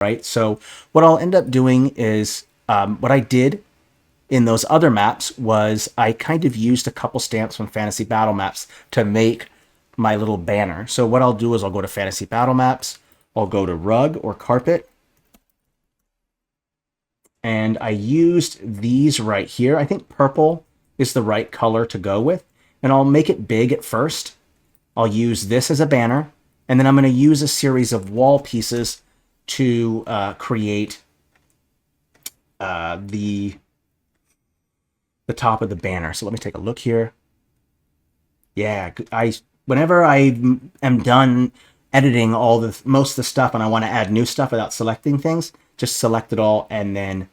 right? So what I'll end up doing is what I did in those other maps was I kind of used a couple stamps from Fantasy Battle Maps to make my little banner. So what I'll do is I'll go to Fantasy Battle Maps, I'll go to rug or carpet, and I used these right here. I think purple is the right color to go with, and I'll make it big at first. I'll use this as a banner, and then I'm going to use a series of wall pieces to create the top of the banner. So let me take a look here. Yeah, whenever I am done editing most of the stuff and I want to add new stuff without selecting things, just select it all and then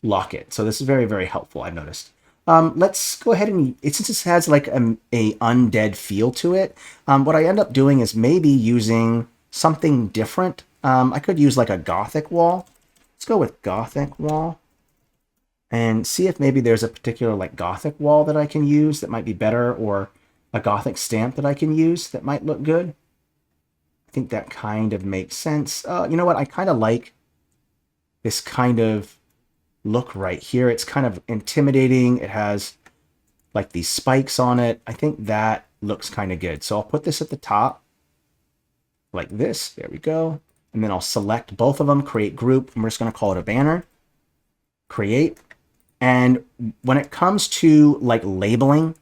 lock it. So this is very, very helpful, I've noticed. Let's go ahead and, since this has like a undead feel to it, what I end up doing is maybe using something different. I could use like a gothic wall. Let's go with gothic wall and see if maybe there's a particular like gothic wall that I can use that might be better, or a gothic stamp that I can use that might look good. I think that kind of makes sense. You know what? I kind of like this kind of look right here. It's kind of intimidating. It has like these spikes on it. I think that looks kind of good. So I'll put this at the top like this. There we go. And then I'll select both of them, create group, and we're just going to call it a banner. Create. And when it comes to like labeling,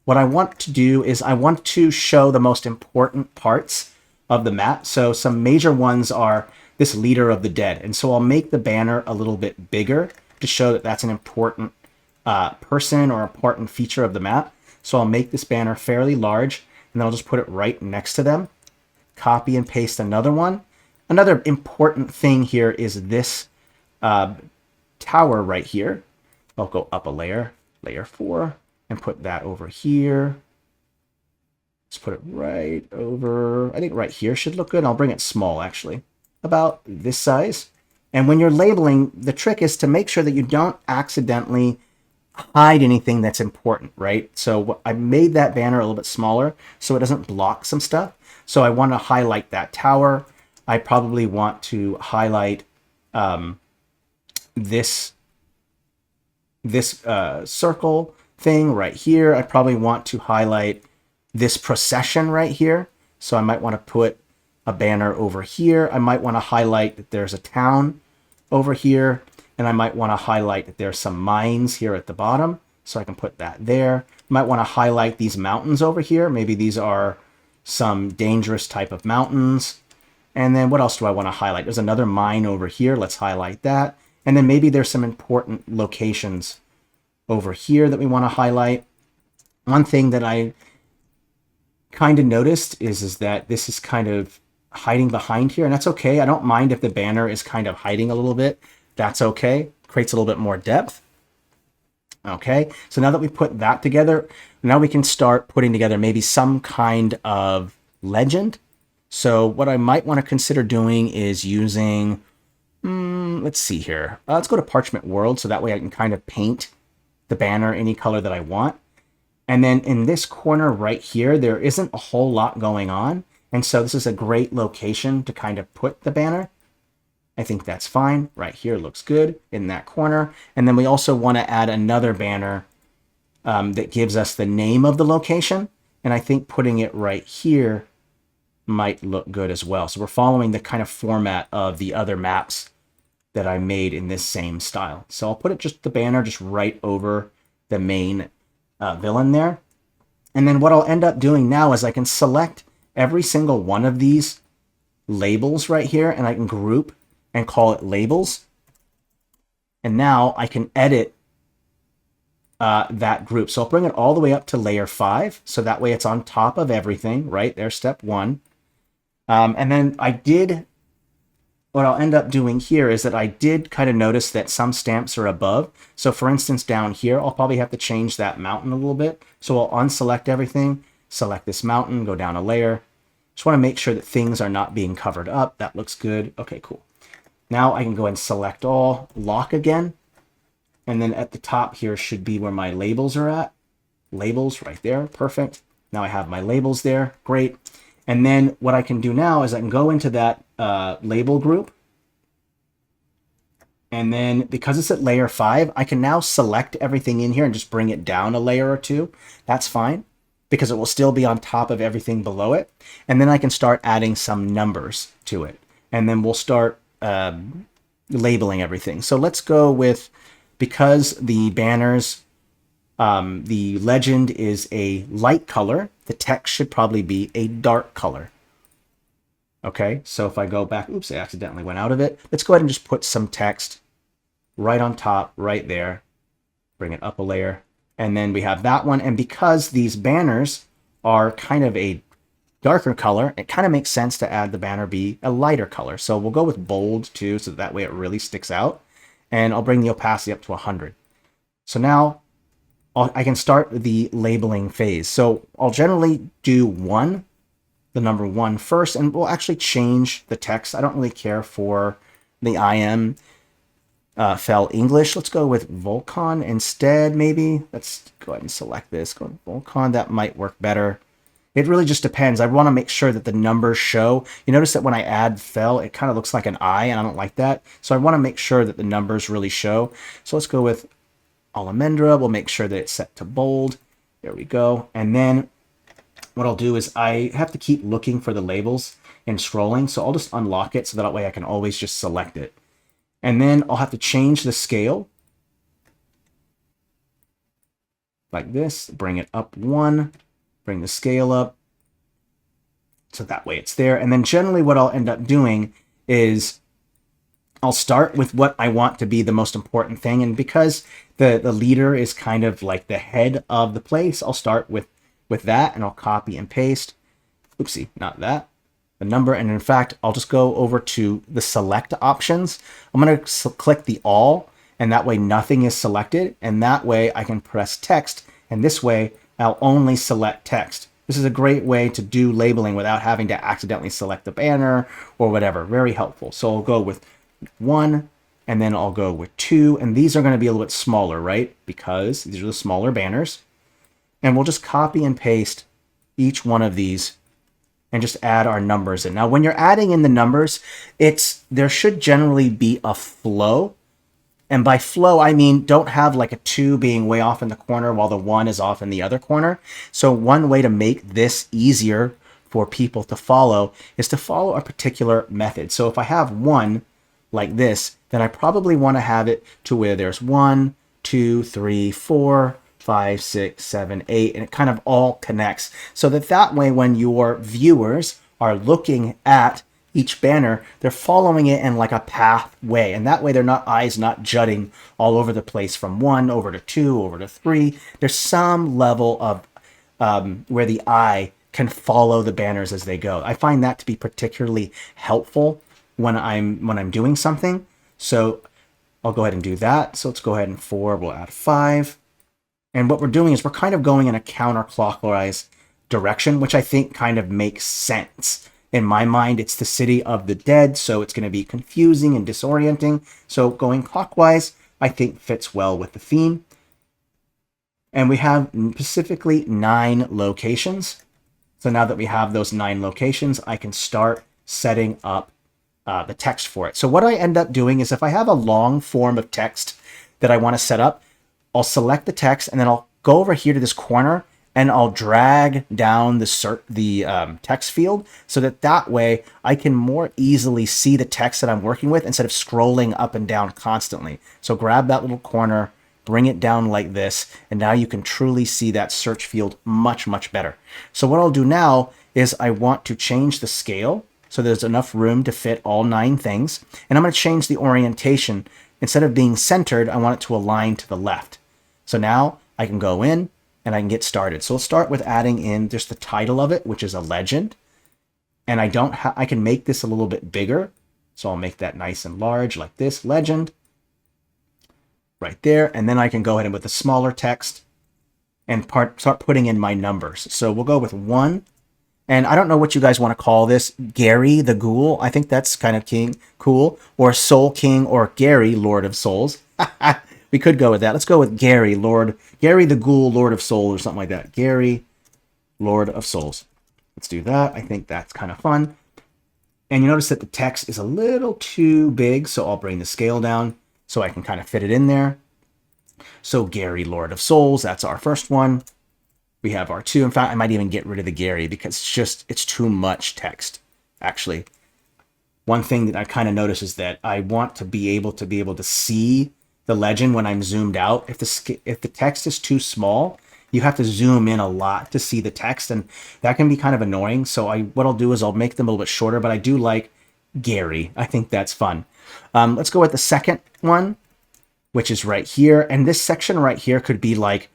what I want to do is I want to show the most important parts of the map. So some major ones are this leader of the dead. And so I'll make the banner a little bit bigger to show that that's an important person or important feature of the map. So I'll make this banner fairly large, and then I'll just put it right next to them. Copy and paste another one. Another important thing here is this tower right here. I'll go up a layer, layer 4, and put that over here. Let's put it right over, I think right here should look good. I'll bring it small, actually, about this size. And when you're labeling, the trick is to make sure that you don't accidentally hide anything that's important, right? So I made that banner a little bit smaller so it doesn't block some stuff. So I want to highlight that tower. I probably want to highlight this circle thing right here. I probably want to highlight this procession right here. So I might want to put a banner over here. I might want to highlight that there's a town over here, and I might want to highlight that there's some mines here at the bottom, so I can put that there. I might want to highlight these mountains over here. Maybe these are some dangerous type of mountains. And then what else do I want to highlight? There's another mine over here. Let's highlight that. And then maybe there's some important locations over here that we want to highlight. One thing that I kind of noticed is that this is kind of hiding behind here, and that's okay. I don't mind if the banner is kind of hiding a little bit. That's okay. Creates a little bit more depth. Okay, so now that we put that together, now we can start putting together maybe some kind of legend. So what I might want to consider doing is using, let's see here. Let's go to Parchment World, so that way I can kind of paint the banner any color that I want. And then in this corner right here, there isn't a whole lot going on. And so this is a great location to kind of put the banner. I think that's fine. Right here looks good in that corner. And then we also want to add another banner that gives us the name of the location. And I think putting it right here might look good as well. So we're following the kind of format of the other maps that I made in this same style. So I'll put it the banner just right over the main villain there. And then what I'll end up doing now is I can select every single one of these labels right here, and I can group and call it labels. And now I can edit that group. So I'll bring it all the way up to layer 5. So that way it's on top of everything, right? There's step 1. And then what I'll end up doing here is that I did kind of notice that some stamps are above. So for instance, down here, I'll probably have to change that mountain a little bit. So I'll unselect everything, select this mountain, go down a layer. Just want to make sure that things are not being covered up. That looks good. Okay, cool. Now I can go and select all, lock again. And then at the top here should be where my labels are at. Labels right there. Perfect. Now I have my labels there. Great. And then what I can do now is I can go into that label group. And then because it's at layer 5, I can now select everything in here and just bring it down a layer or two. That's fine because it will still be on top of everything below it. And then I can start adding some numbers to it. And then we'll start labeling everything. So let's go with, because the banners, the legend is a light color, the text should probably be a dark color. Okay, so if I go back, oops, I accidentally went out of it. Let's go ahead and just put some text right on top, right there. Bring it up a layer. And then we have that one. And because these banners are kind of a darker color, it kind of makes sense to add the banner be a lighter color. So we'll go with bold too, so that way it really sticks out. And I'll bring the opacity up to 100. So now I can start the labeling phase. So I'll generally do the number 1 first, and we'll actually change the text. I don't really care for the IM fell English. Let's go with Volcon instead, maybe. Let's go ahead and select this. Go with Volcon. That might work better. It really just depends. I want to make sure that the numbers show. You notice that when I add fell, it kind of looks like an I, and I don't like that. So I want to make sure that the numbers really show. So let's go with Alamendra. We'll make sure that it's set to bold. There we go. And then what I'll do is I have to keep looking for the labels and scrolling. So I'll just unlock it so that way I can always just select it. And then I'll have to change the scale like this, bring it up 1, bring the scale up. So that way it's there. And then generally what I'll end up doing is I'll start with what I want to be the most important thing. And because the leader is kind of like the head of the place, I'll start with that, and I'll copy and paste. Oopsie, not that. The number. And in fact, I'll just go over to the select options. I'm going to click the all, and that way nothing is selected. And that way I can press text. And this way I'll only select text. This is a great way to do labeling without having to accidentally select the banner or whatever. Very helpful. So I'll go with 1, and then I'll go with 2. And these are going to be a little bit smaller, right? Because these are the smaller banners. And we'll just copy and paste each one of these and just add our numbers in. Now, when you're adding in the numbers, there should generally be a flow. And by flow, I mean don't have like a 2 being way off in the corner while the 1 is off in the other corner. So one way to make this easier for people to follow is to follow a particular method. So if I have 1 like this, then I probably want to have it to where there's 1, 2, 3, 4, 5, 6, 7, 8, and it kind of all connects. So that way when your viewers are looking at each banner, they're following it in like a pathway. And that way their eyes not jutting all over the place from 1 over to 2 over to 3. There's some level of where the eye can follow the banners as they go. I find that to be particularly helpful when I'm doing something. So I'll go ahead and do that. So let's go ahead and 4, we'll add 5. And what we're doing is we're kind of going in a counterclockwise direction, which I think kind of makes sense. In my mind, it's the city of the dead, so it's going to be confusing and disorienting. So going clockwise, I think fits well with the theme. And we have specifically 9 locations. So now that we have those 9 locations, I can start setting up the text for it. So what I end up doing is if I have a long form of text that I want to set up, I'll select the text, and then I'll go over here to this corner, and I'll drag down the text field so that way I can more easily see the text that I'm working with instead of scrolling up and down constantly. So grab that little corner, bring it down like this, and now you can truly see that search field much, much better. So what I'll do now is I want to change the scale so there's enough room to fit all 9 things, and I'm going to change the orientation. Instead of being centered, I want it to align to the left. So now I can go in and I can get started. So let's start with adding in just the title of it, which is a legend. And I can make this a little bit bigger. So I'll make that nice and large like this, legend, right there. And then I can go ahead and with the smaller text and start putting in my numbers. So we'll go with 1. And I don't know what you guys want to call this. Gary the Ghoul. I think that's kind of cool. Or Soul King or Gary, Lord of Souls. We could go with that. Let's go with Gary the Ghoul, Lord of Souls, or something like that. Gary, Lord of Souls. Let's do that. I think that's kind of fun. And you notice that the text is a little too big, so I'll bring the scale down so I can kind of fit it in there. So Gary, Lord of Souls, that's our first one. We have our two. In fact, I might even get rid of the Gary because it's too much text, actually. One thing that I kind of notice is that I want to be able to see the legend when I'm zoomed out. If the text is too small, you have to zoom in a lot to see the text, and that can be kind of annoying. So what I'll do is I'll make them a little bit shorter, but I do like Gary. I think that's fun. Let's go with the second one, which is right here. And this section right here could be like,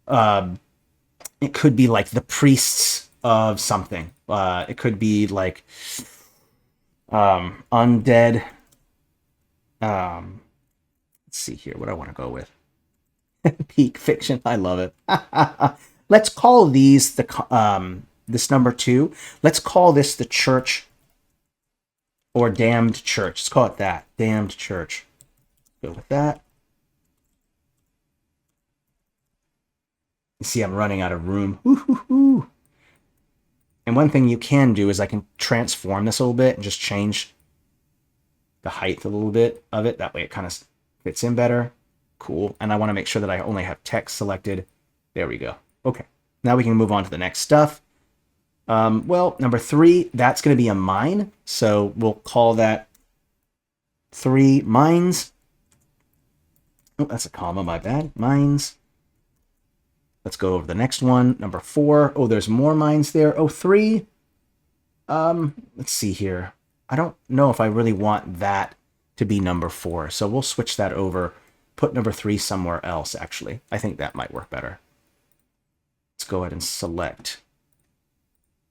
it could be like the priests of something. It could be like undead. Let's see here what I want to go with. Peak fiction. I love it. Let's call these this number 2. Let's call this the church or damned church. Let's call it that. Damned church. Go with that. You see, I'm running out of room. Woo-hoo-hoo. And one thing you can do is I can transform this a little bit and just change the height a little bit of it. That way it kind of fits in better. Cool. And I want to make sure that I only have text selected. There we go. Okay. Now we can move on to the next stuff. Well, number 3, that's going to be a mine. So we'll call that 3 mines. Oh, that's a comma, my bad. Mines. Let's go over the next one. Number 4. Oh, there's more mines there. Oh, 3. Let's see here. I don't know if I really want that to be number 4. So we'll switch that over. Put number 3 somewhere else, actually. I think that might work better. Let's go ahead and select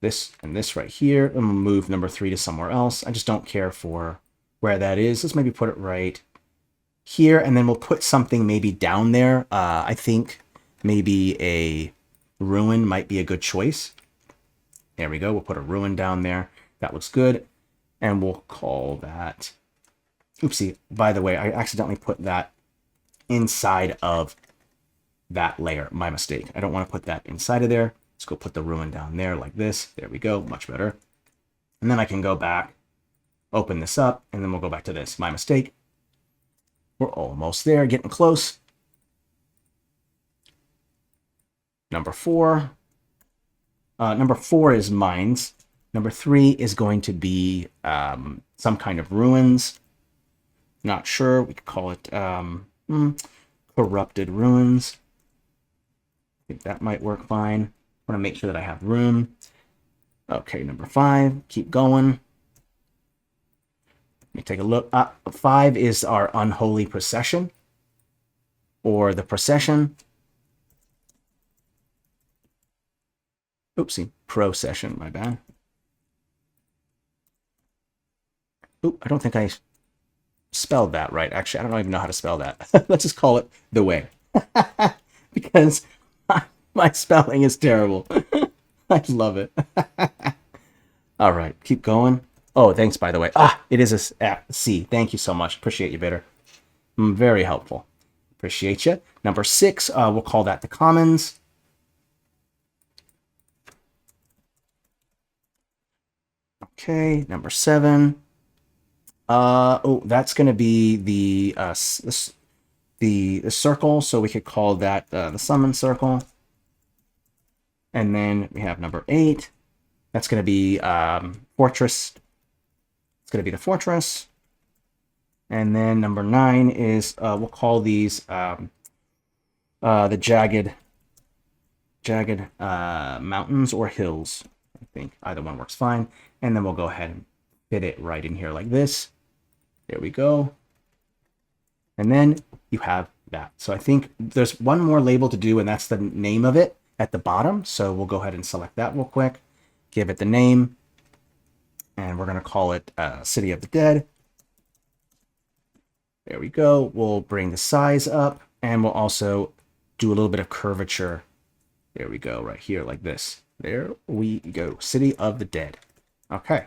this and this right here. And we'll move number 3 to somewhere else. I just don't care for where that is. Let's maybe put it right here. And then we'll put something maybe down there. I think maybe a ruin might be a good choice. There we go. We'll put a ruin down there. That looks good. And we'll call that... Oopsie. By the way, I accidentally put that inside of that layer. My mistake. I don't want to put that inside of there. Let's go put the ruin down there like this. There we go. Much better. And then I can go back, open this up, and then we'll go back to this. My mistake. We're almost there. Getting close. Number 4. Number 4 is mines. Number 3 is going to be some kind of ruins. Not sure. We could call it corrupted ruins. I think that might work fine. I want to make sure that I have room. Okay, number 5. Keep going. Let me take a look. 5 is our unholy procession, or the procession. Oopsie, procession, my bad. Oop, I don't think I spelled that right. Actually, I don't even know how to spell that. Let's just call it the way. Because my spelling is terrible. I love it. All right, keep going. Oh, thanks, by the way. It is a C. Thank you so much. Appreciate you, Bitter. Very helpful. Appreciate you. Number 6, we'll call that the commons. Okay, number 7. That's going to be the circle, so we could call that the summon circle. And then we have number 8. That's going to be fortress. It's going to be the fortress. And then number 9 is we'll call these the jagged mountains or hills. I think either one works fine. And then we'll go ahead and fit it right in here like this. There we go. And then you have that. So I think there's one more label to do, and that's the name of it at the bottom. So we'll go ahead and select that real quick. Give it the name. And we're going to call it City of the Dead. There we go. We'll bring the size up, and we'll also do a little bit of curvature. There we go, right here like this. There we go. City of the Dead. Okay.